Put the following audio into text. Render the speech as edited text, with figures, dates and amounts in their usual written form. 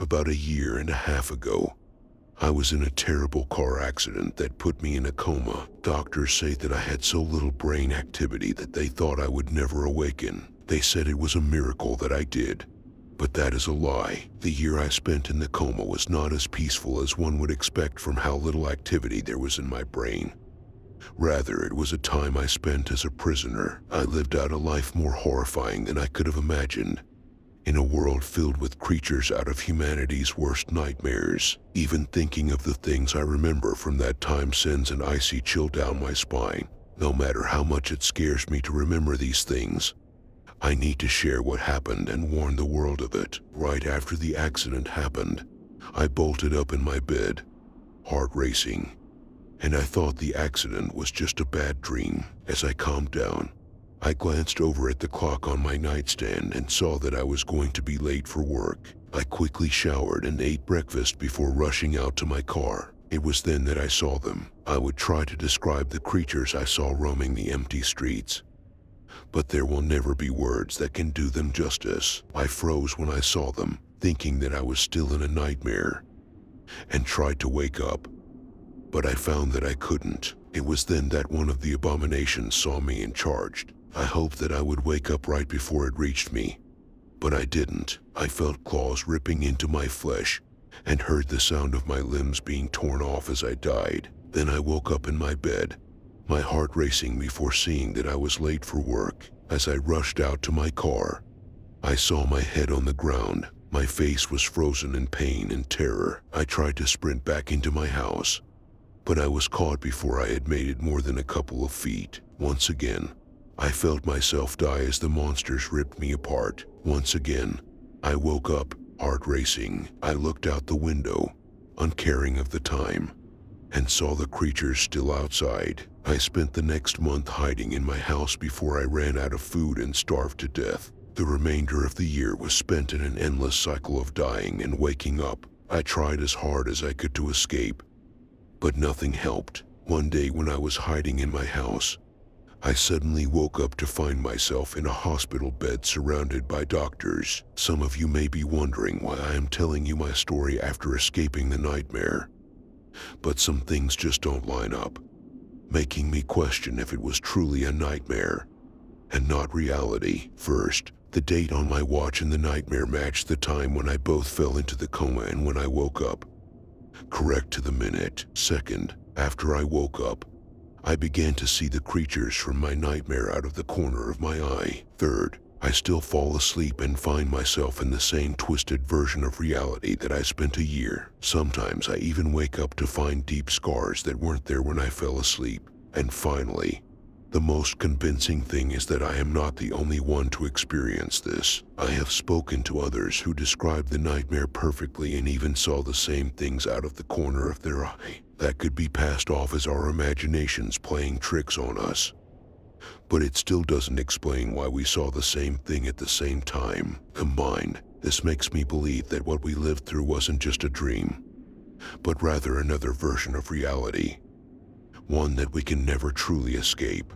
About a year and a half ago, I was in a terrible car accident that put me in a coma. Doctors say that I had so little brain activity that they thought I would never awaken. They said it was a miracle that I did. But that is a lie. The year I spent in the coma was not as peaceful as one would expect from how little activity there was in my brain. Rather, it was a time I spent as a prisoner. I lived out a life more horrifying than I could have imagined, in a world filled with creatures out of humanity's worst nightmares. Even thinking of the things I remember from that time sends an icy chill down my spine. No matter how much it scares me to remember these things, I need to share what happened and warn the world of it. Right after the accident happened, I bolted up in my bed, heart racing, and I thought the accident was just a bad dream. As I calmed down, I glanced over at the clock on my nightstand and saw that I was going to be late for work. I quickly showered and ate breakfast before rushing out to my car. It was then that I saw them. I would try to describe the creatures I saw roaming the empty streets, but there will never be words that can do them justice. I froze when I saw them, thinking that I was still in a nightmare, and tried to wake up, but I found that I couldn't. It was then that one of the abominations saw me and charged. I hoped that I would wake up right before it reached me, but I didn't. I felt claws ripping into my flesh and heard the sound of my limbs being torn off as I died. Then I woke up in my bed, my heart racing before seeing that I was late for work. As I rushed out to my car, I saw my head on the ground. My face was frozen in pain and terror. I tried to sprint back into my house, but I was caught before I had made it more than a couple of feet. Once again, I felt myself die as the monsters ripped me apart. Once again, I woke up, heart racing. I looked out the window, uncaring of the time, and saw the creatures still outside. I spent the next month hiding in my house before I ran out of food and starved to death. The remainder of the year was spent in an endless cycle of dying and waking up. I tried as hard as I could to escape, but nothing helped. One day when I was hiding in my house, I suddenly woke up to find myself in a hospital bed surrounded by doctors. Some of you may be wondering why I am telling you my story after escaping the nightmare, but some things just don't line up, making me question if it was truly a nightmare and not reality. First, the date on my watch in the nightmare matched the time when I both fell into the coma and when I woke up, correct to the minute. Second, after I woke up, I began to see the creatures from my nightmare out of the corner of my eye. Third, I still fall asleep and find myself in the same twisted version of reality that I spent a year. Sometimes I even wake up to find deep scars that weren't there when I fell asleep. And finally, the most convincing thing is that I am not the only one to experience this. I have spoken to others who described the nightmare perfectly and even saw the same things out of the corner of their eye. That could be passed off as our imaginations playing tricks on us, but it still doesn't explain why we saw the same thing at the same time. Combined, this makes me believe that what we lived through wasn't just a dream, but rather another version of reality, one that we can never truly escape.